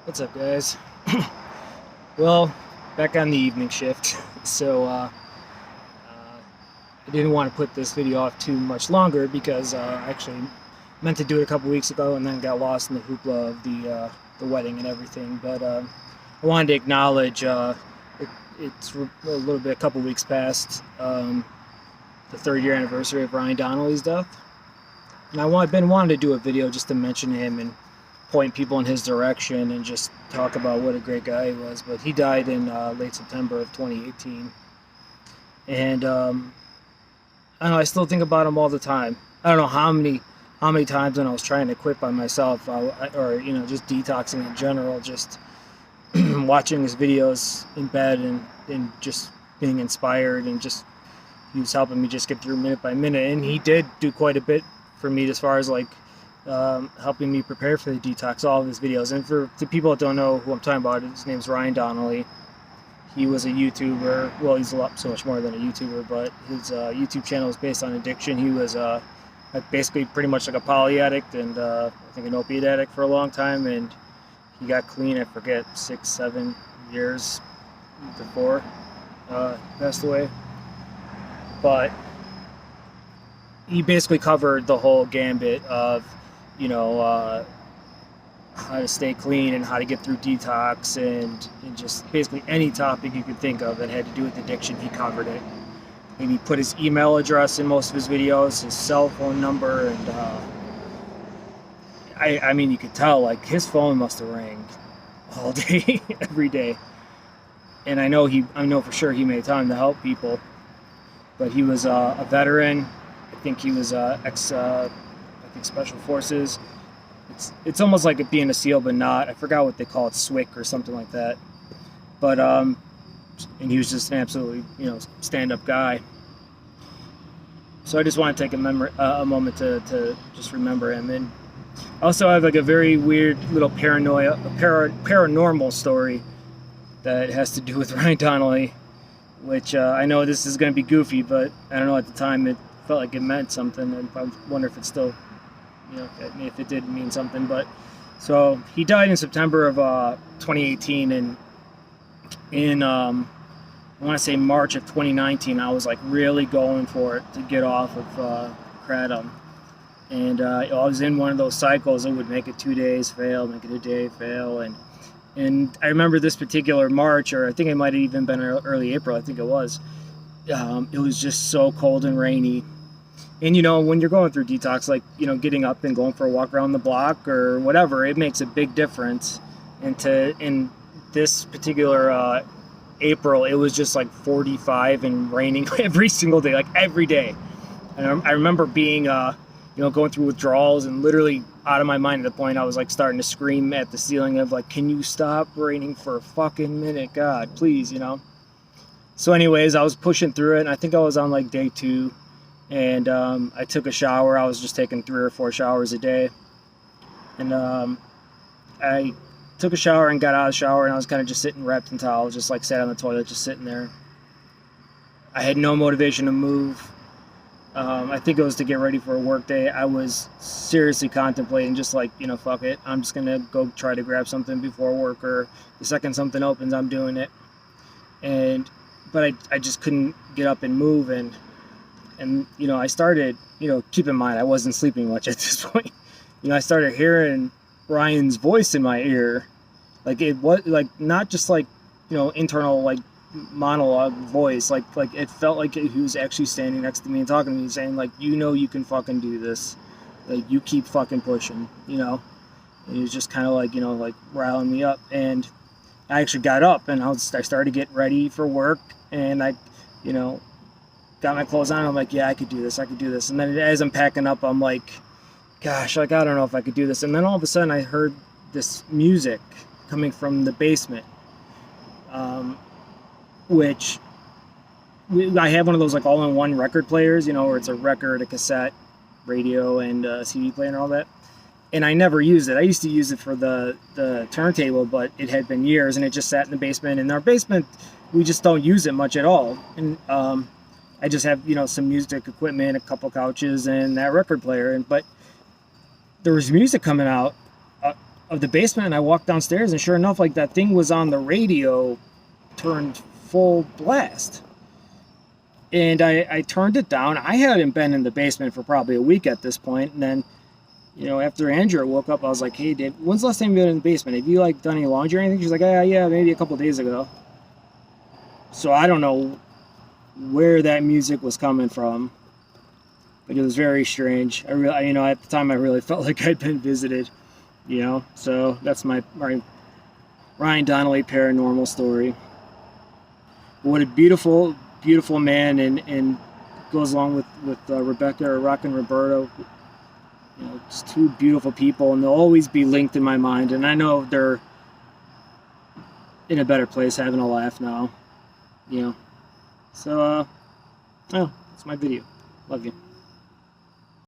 What's up, guys? Well, back on the evening shift, so I didn't want to put this video off too much longer because I actually meant to do it a couple weeks ago and then got lost in the hoopla of the wedding and everything. But I wanted to acknowledge it's a couple weeks past the third-year anniversary of Ryan Donnelly's death, and I've been wanting to do a video just to mention him and point people in his direction and just talk about what a great guy he was. But he died in late September of 2018, and I don't know. I still think about him all the time. I don't know how many times when I was trying to quit by myself, or just detoxing in general, just watching his videos in bed and just being inspired, and just he was helping me just get through minute by minute. And he did do quite a bit for me as far as like helping me prepare for the detox, all of his videos. And for the people that don't know who I'm talking about, his name's Ryan Donnelly. He was a YouTuber. Well, he's so much more than a YouTuber, but his YouTube channel is based on addiction. He was basically pretty much like a poly addict and I think an opiate addict for a long time, and he got clean, I forget, 6-7 years before he passed away. But he basically covered the whole gambit of how to stay clean and how to get through detox, and just basically any topic you could think of that had to do with addiction, he covered it. And he put his email address in most of his videos, his cell phone number, and I mean, you could tell like his phone must have rang all day, every day. And I know for sure he made time to help people. But he was a veteran. I think he was special forces. It's almost like it being a SEAL, but not. I forgot what they call it, SWIC or something like that. But and he was just an absolutely stand-up guy. So I just want to take a moment to just remember him. And I also have like a very weird little paranormal story that has to do with Ryan Donnelly, which I know this is going to be goofy, but I don't know, at the time it felt like it meant something, and I wonder if it still, if it did mean something. But so he died in September of 2018, and in I want to say March of 2019, I was like really going for it to get off of kratom, and I was in one of those cycles. It would make it 2 days, fail, make it a day, fail, and I remember this particular March, or I think it might have even been early April, I think it was. It was just so cold and rainy. And when you're going through detox, like, getting up and going for a walk around the block or whatever, it makes a big difference. And in this particular April, it was just like 45 and raining every single day, like every day. And I remember being, going through withdrawals and literally out of my mind at the point I was like starting to scream at the ceiling of like, can you stop raining for a fucking minute? God, please, So anyways, I was pushing through it, and I think I was on like day 2, and I took a shower. I was just taking 3 or 4 showers a day. And I took a shower and got out of the shower, and I was kind of just sitting wrapped in towels, just like sat on the toilet, just sitting there. I had no motivation to move. I think it was to get ready for a work day. I was seriously contemplating just like, fuck it. I'm just going to go try to grab something before work, or the second something opens, I'm doing it. But I just couldn't get up and move. And I started, keep in mind, I wasn't sleeping much at this point. I started hearing Ryan's voice in my ear. Like, it was like, not just like, internal, like, monologue voice, like it felt like he was actually standing next to me and talking to me, saying like, you can fucking do this, like, you keep fucking pushing, and he was just kind of like, like riling me up. And I actually got up, and I started to get ready for work, and I got my clothes on. I'm like, yeah, I could do this. And then as I'm packing up, I'm like, gosh, like, I don't know if I could do this. And then all of a sudden I heard this music coming from the basement, which I have one of those like all-in-one record players, where it's a record, a cassette, radio, and a CD player and all that. And I never used it. I used to use it for the turntable, but it had been years, and it just sat in the basement. In our basement, we just don't use it much at all. And I just have, some music equipment, a couple couches, and that record player. But there was music coming out of the basement, and I walked downstairs, and sure enough, like, that thing was on the radio, turned full blast. And I turned it down. I hadn't been in the basement for probably a week at this point, and then, you know, after Andrea woke up, I was like, hey, Dave, when's the last time you've been in the basement? Have you, like, done any laundry or anything? She's like, yeah, maybe a couple days ago. So I don't know where that music was coming from, but it was very strange. You know, at the time, I really felt like I'd been visited, you know. So that's my Ryan Donnelly paranormal story. What a beautiful man, and goes along with Rebecca or Rock and Roberto. You know, just two beautiful people, and they'll always be linked in my mind. And I know they're in a better place, having a laugh now. You know, so oh, that's my video. Love you.